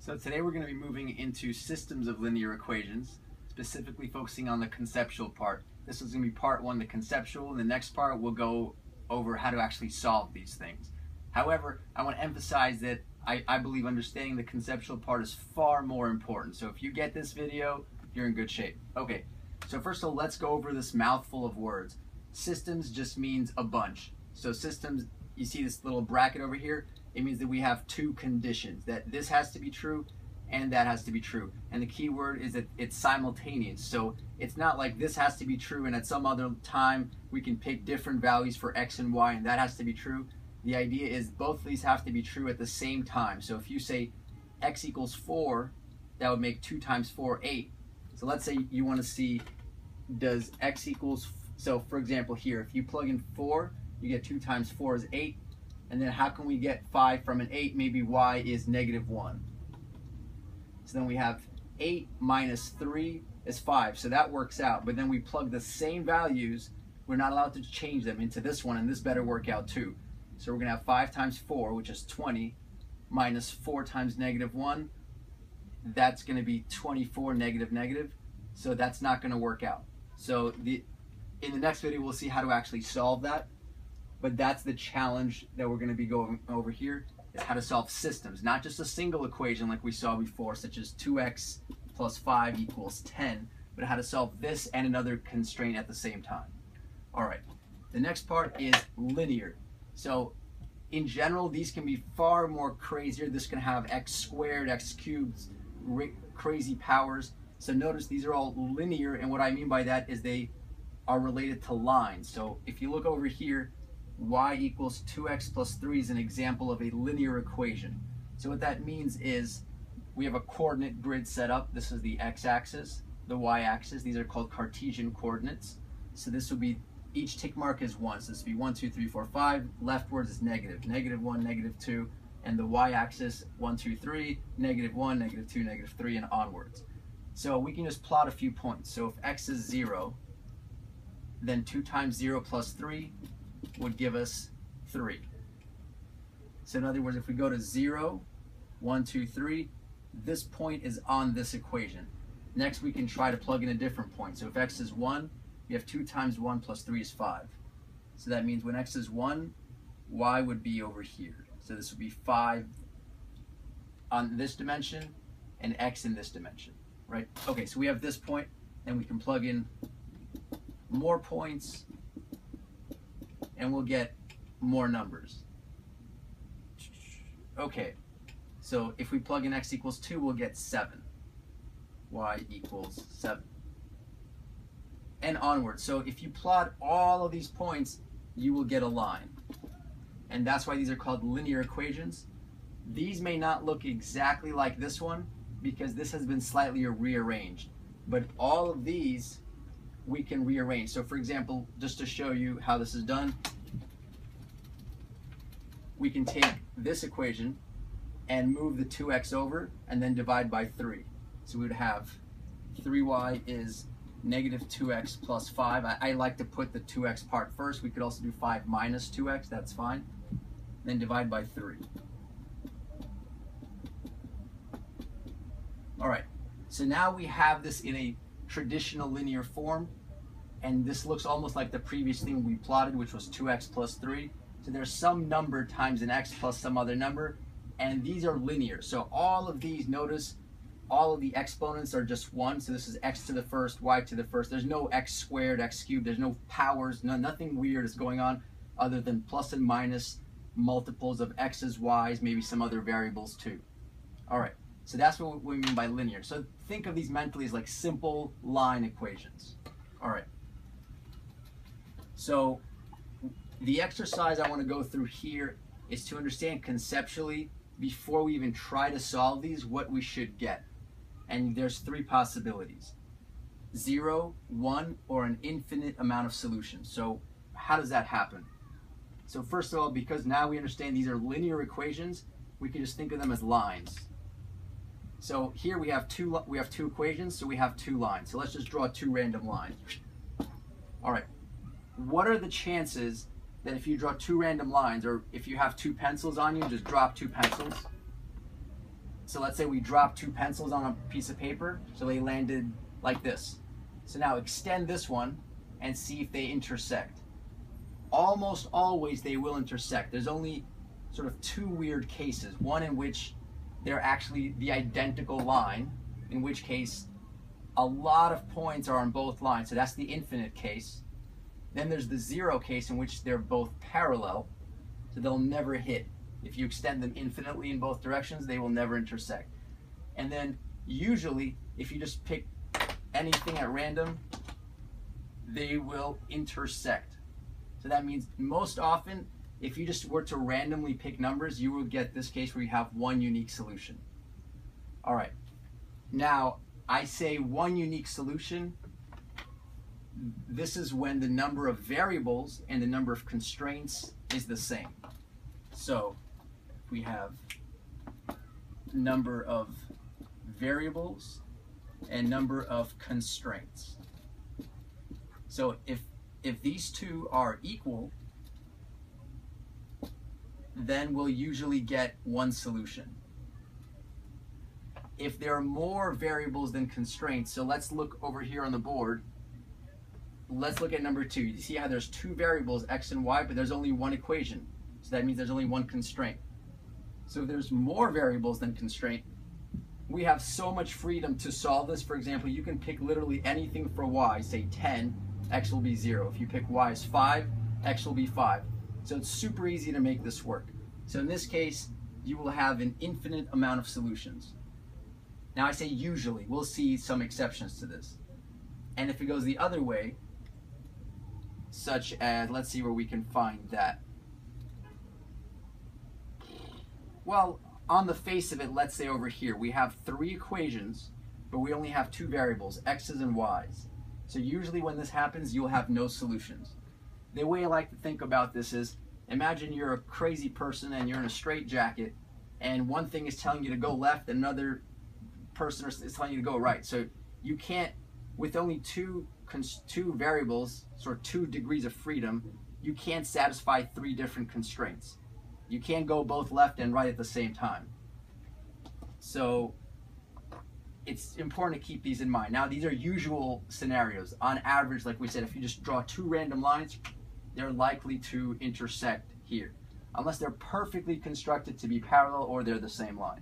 So today we're going to be moving into systems of linear equations, specifically focusing on the conceptual part. This is going to be part one, the conceptual. In the next part, we'll go over how to actually solve these things. However, I want to emphasize that I believe understanding the conceptual part is far more important. So if you get this video, you're in good shape. Okay, so first of all, let's go over this mouthful of words. Systems just means a bunch. So systems, you see this little bracket over here? It means that we have two conditions, that this has to be true and that has to be true. And the key word is that it's simultaneous. So it's not like this has to be true and at some other time we can pick different values for x and y and that has to be true. The idea is both of these have to be true at the same time. So if you say x equals 4, that would make 2 times 4, 8. So let's say you want to see, does x equals, so for example here, if you plug in 4, you get 2 times 4 is 8. And then how can we get 5 from an 8? Maybe y is -1. So then we have 8 minus 3 is 5. So that works out. But then we plug the same values. We're not allowed to change them into this one, and this better work out too. So we're going to have 5 times 4, which is 20, minus 4 times -1. That's going to be 24 negative. So that's not going to work out. So in the next video, we'll see how to actually solve that. But that's the challenge that we're going to be going over here, is how to solve systems, not just a single equation like we saw before, such as 2x plus 5 equals 10, but how to solve this and another constraint at the same time. All right, the next part is linear. So in general, these can be far more crazier. This can have x squared, x cubed, crazy powers. So notice these are all linear, and what I mean by that is they are related to lines. So if you look over here, y equals 2x plus 3 is an example of a linear equation. So what that means is we have a coordinate grid set up. This is the x-axis, the y-axis. These are called Cartesian coordinates. So this will be, each tick mark is 1. So this will be 1, 2, 3, 4, 5. Leftwards is negative, -1, -2. And the y-axis, 1, 2, 3, -1, -2, -3, and onwards. So we can just plot a few points. So if x is 0, then 2 times 0 plus 3 would give us 3. So in other words, if we go to 0, 1, 2, 3, this point is on this equation. Next, we can try to plug in a different point. So if x is 1, we have 2 times 1 plus 3 is 5. So that means when x is 1, y would be over here. So this would be 5 on this dimension and x in this dimension, right? Okay, so we have this point, and we can plug in more points, and we'll get more numbers. Okay, so if we plug in x equals 2, we'll get 7. Y equals 7. And onward. So if you plot all of these points, you will get a line. And that's why these are called linear equations. These may not look exactly like this one, because this has been slightly rearranged. But all of these we can rearrange. So for example, just to show you how this is done, we can take this equation and move the 2x over and then divide by 3. So we would have 3y is -2x plus 5. I like to put the 2x part first. We could also do 5 minus 2x, that's fine. Then divide by 3. All right, so now we have this in a traditional linear form, and this looks almost like the previous thing we plotted, which was 2x plus 3. So there's some number times an x plus some other number, and these are linear. So all of these, notice, all of the exponents are just 1. So this is x to the first, y to the first. There's no x squared, x cubed. There's no powers. Nothing weird is going on other than plus and minus multiples of x's, y's, maybe some other variables too. All right, so that's what we mean by linear. So think of these mentally as like simple line equations. All right. So the exercise I want to go through here is to understand conceptually, before we even try to solve these, what we should get. And there's 3 possibilities: 0, 1, or an infinite amount of solutions. So how does that happen? So first of all, because now we understand these are linear equations, we can just think of them as lines. So here we have two equations, so we have 2 lines. So let's just draw 2 random lines. All right. What are the chances that if you draw 2 random lines, or if you have 2 pencils on you, just drop 2 pencils, So let's say we dropped 2 pencils on a piece of paper, so they landed like this. So now extend this one and see if they intersect. Almost always they will intersect. There's only sort of 2 weird cases. One in which they're actually the identical line, in which case a lot of points are on both lines, so that's the infinite case. Then there's the 0 case in which they're both parallel, so they'll never hit. If you extend them infinitely in both directions, they will never intersect. And then usually, if you just pick anything at random, they will intersect. So that means most often, if you just were to randomly pick numbers, you will get this case where you have one unique solution. All right. Now, I say one unique solution. This is when the number of variables and the number of constraints is the same. So we have number of variables and number of constraints. So if these two are equal, then we'll usually get one solution. If there are more variables than constraints, so let's look over here on the board. Let's look at number 2. You see how there's 2 variables, x and y, but there's only one equation. So that means there's only one constraint. So if there's more variables than constraint, we have so much freedom to solve this. For example, you can pick literally anything for y, say 10, x will be 0. If you pick y as 5, x will be 5. So it's super easy to make this work. So in this case, you will have an infinite amount of solutions. Now I say usually, we'll see some exceptions to this. And if it goes the other way, such as, let's see where we can find that. Well, on the face of it, let's say over here, we have 3 equations, but we only have 2 variables, x's and y's. So usually when this happens, you'll have no solutions. The way I like to think about this is, imagine you're a crazy person and you're in a straitjacket, and one thing is telling you to go left, and another person is telling you to go right. So you can't, with only two variables, sort of 2 degrees of freedom, you can't satisfy 3 different constraints. You can't go both left and right at the same time. So it's important to keep these in mind. Now these are usual scenarios. On average, like we said, if you just draw 2 random lines, they're likely to intersect here, unless they're perfectly constructed to be parallel or they're the same line.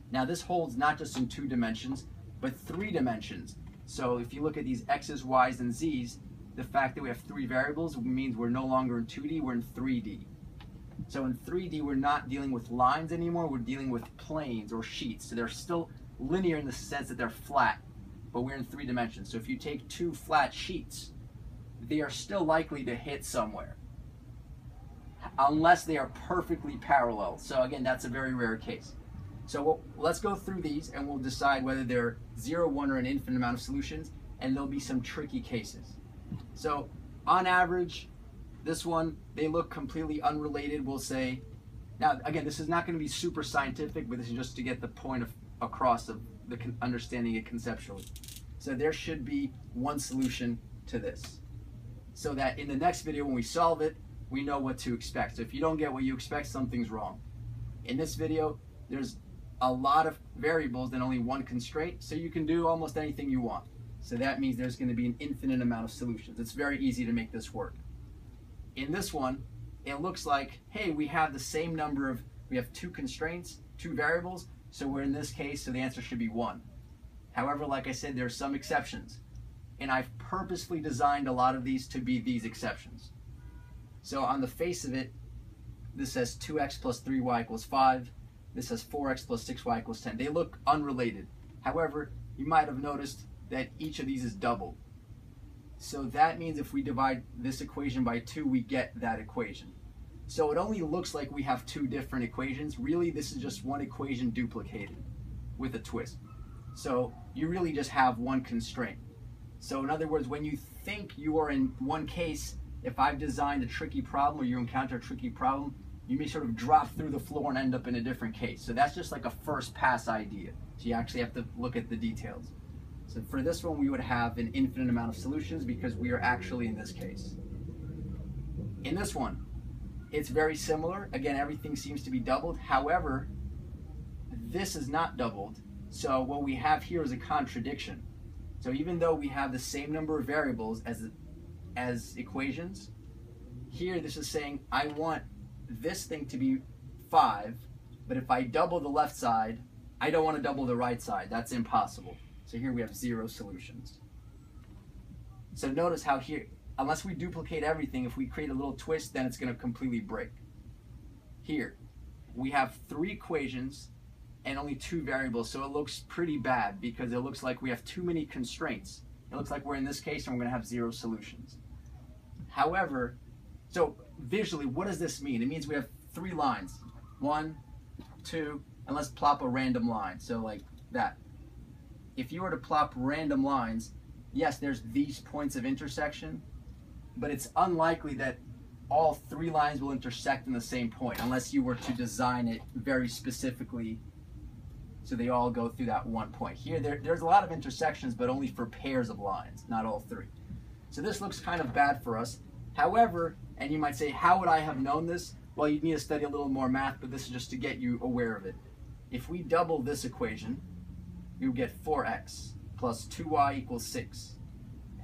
Now this holds not just in 2 dimensions, but 3 dimensions. So if you look at these x's, y's, and z's, the fact that we have 3 variables means we're no longer in 2D, we're in 3D. So in 3D, we're not dealing with lines anymore, we're dealing with planes or sheets. So they're still linear in the sense that they're flat, but we're in 3 dimensions. So if you take 2 flat sheets, they are still likely to hit somewhere, unless they are perfectly parallel. So again, that's a very rare case. So let's go through these and we'll decide whether they're 0, 1, or an infinite amount of solutions, and there'll be some tricky cases. So on average, this one, they look completely unrelated, we'll say. Now again, this is not going to be super scientific, but this is just to get the point across of the understanding it conceptually. So there should be one solution to this, so that in the next video when we solve it, we know what to expect. So if you don't get what you expect, something's wrong. In this video, there's a lot of variables and only one constraint, so you can do almost anything you want. So that means there's going to be an infinite amount of solutions. It's very easy to make this work. In this one, it looks like, hey, we have the same number of, we have 2 constraints, 2 variables, so we're in this case, so the answer should be 1. However, like I said, there are some exceptions, and I've purposely designed a lot of these to be these exceptions. So on the face of it, this says 2x plus 3y equals 5. This says 4x plus 6y equals 10. They look unrelated. However, you might have noticed that each of these is doubled. So that means if we divide this equation by 2, we get that equation. So it only looks like we have 2 different equations. Really, this is just one equation duplicated with a twist. So you really just have one constraint. So in other words, when you think you are in one case, if I've designed a tricky problem or you encounter a tricky problem, you may sort of drop through the floor and end up in a different case. So that's just like a first pass idea. So you actually have to look at the details. So for this one, we would have an infinite amount of solutions because we are actually in this case. In this one, it's very similar. Again, everything seems to be doubled. However, this is not doubled, so what we have here is a contradiction. So even though we have the same number of variables as equations, here this is saying I want this thing to be 5, but if I double the left side, I don't want to double the right side. That's impossible. So here we have 0 solutions. So notice how here, unless we duplicate everything, if we create a little twist, then it's going to completely break. Here, we have 3 equations and only 2 variables, so it looks pretty bad because it looks like we have too many constraints. It looks like we're in this case and we're going to have 0 solutions. However, so visually, what does this mean? It means we have 3 lines. 1, 2, and let's plop a random line. So like that. If you were to plop random lines, yes, there's these points of intersection, but it's unlikely that all 3 lines will intersect in the same point unless you were to design it very specifically so they all go through that one point. Here, there's a lot of intersections, but only for pairs of lines, not all 3. So this looks kind of bad for us. However, and you might say, how would I have known this? Well, you'd need to study a little more math, but this is just to get you aware of it. If we double this equation, you get 4x plus 2y equals 6.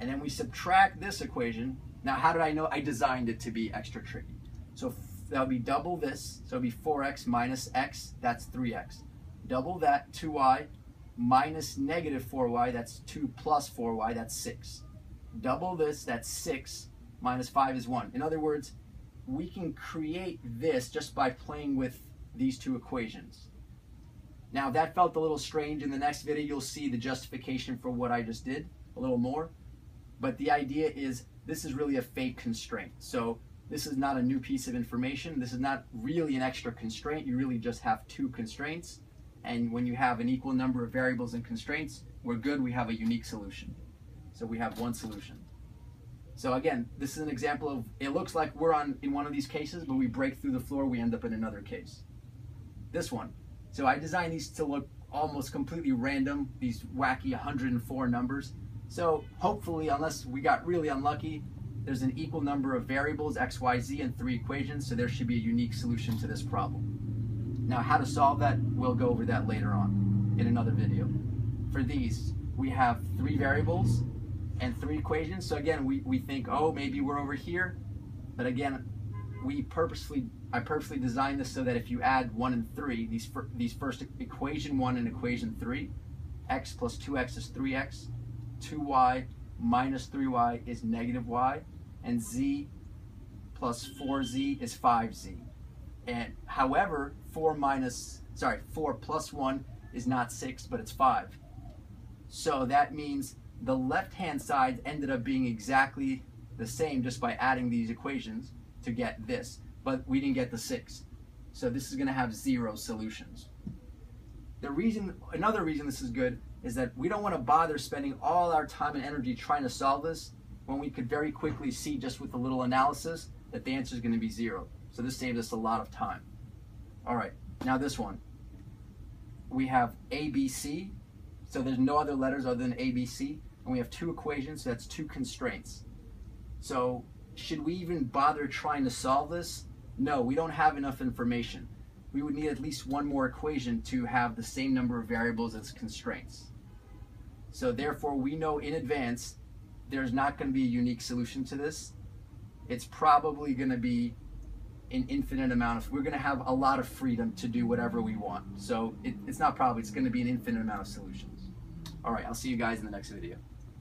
And then we subtract this equation. Now, how did I know? I designed it to be extra tricky. So that'll be double this. So it'll be 4x minus x, that's 3x. Double that, 2y minus negative 4y, that's 2 plus 4y, that's 6. Double this, that's 6, minus 5 is 1. In other words, we can create this just by playing with these 2 equations. Now, that felt a little strange. In the next video, you'll see the justification for what I just did a little more. But the idea is this is really a fake constraint. So this is not a new piece of information. This is not really an extra constraint. You really just have 2 constraints. And when you have an equal number of variables and constraints, we're good. We have a unique solution. So we have 1 solution. So again, this is an example of, it looks like we're in one of these cases, but we break through the floor, we end up in another case. This one. So I designed these to look almost completely random, these wacky 104 numbers. So hopefully, unless we got really unlucky, there's an equal number of variables, x, y, z, and 3 equations, so there should be a unique solution to this problem. Now, how to solve that, we'll go over that later on in another video. For these, we have 3 variables and 3 equations. So again, we think, oh, maybe we're over here. But again, I purposely designed this so that if you add 1 and 3, these first equation 1 and equation 3, x plus 2x is 3x, 2y minus 3y is negative y, and z plus 4z is 5z. And however, 4 plus 1 is not 6, but it's 5. So that means the left-hand side ended up being exactly the same just by adding these equations to get this. But we didn't get the 6. So this is going to have 0 solutions. Another reason this is good is that we don't want to bother spending all our time and energy trying to solve this when we could very quickly see just with a little analysis that the answer is going to be 0. So this saves us a lot of time. All right, now this one. We have ABC, so there's no other letters other than ABC, and we have 2 equations, so that's 2 constraints. So should we even bother trying to solve this? No, we don't have enough information. We would need at least 1 more equation to have the same number of variables as constraints. So therefore, we know in advance there's not going to be a unique solution to this. It's probably going to be an infinite amount of, we're going to have a lot of freedom to do whatever we want. So it's not probably, it's going to be an infinite amount of solutions. All right, I'll see you guys in the next video.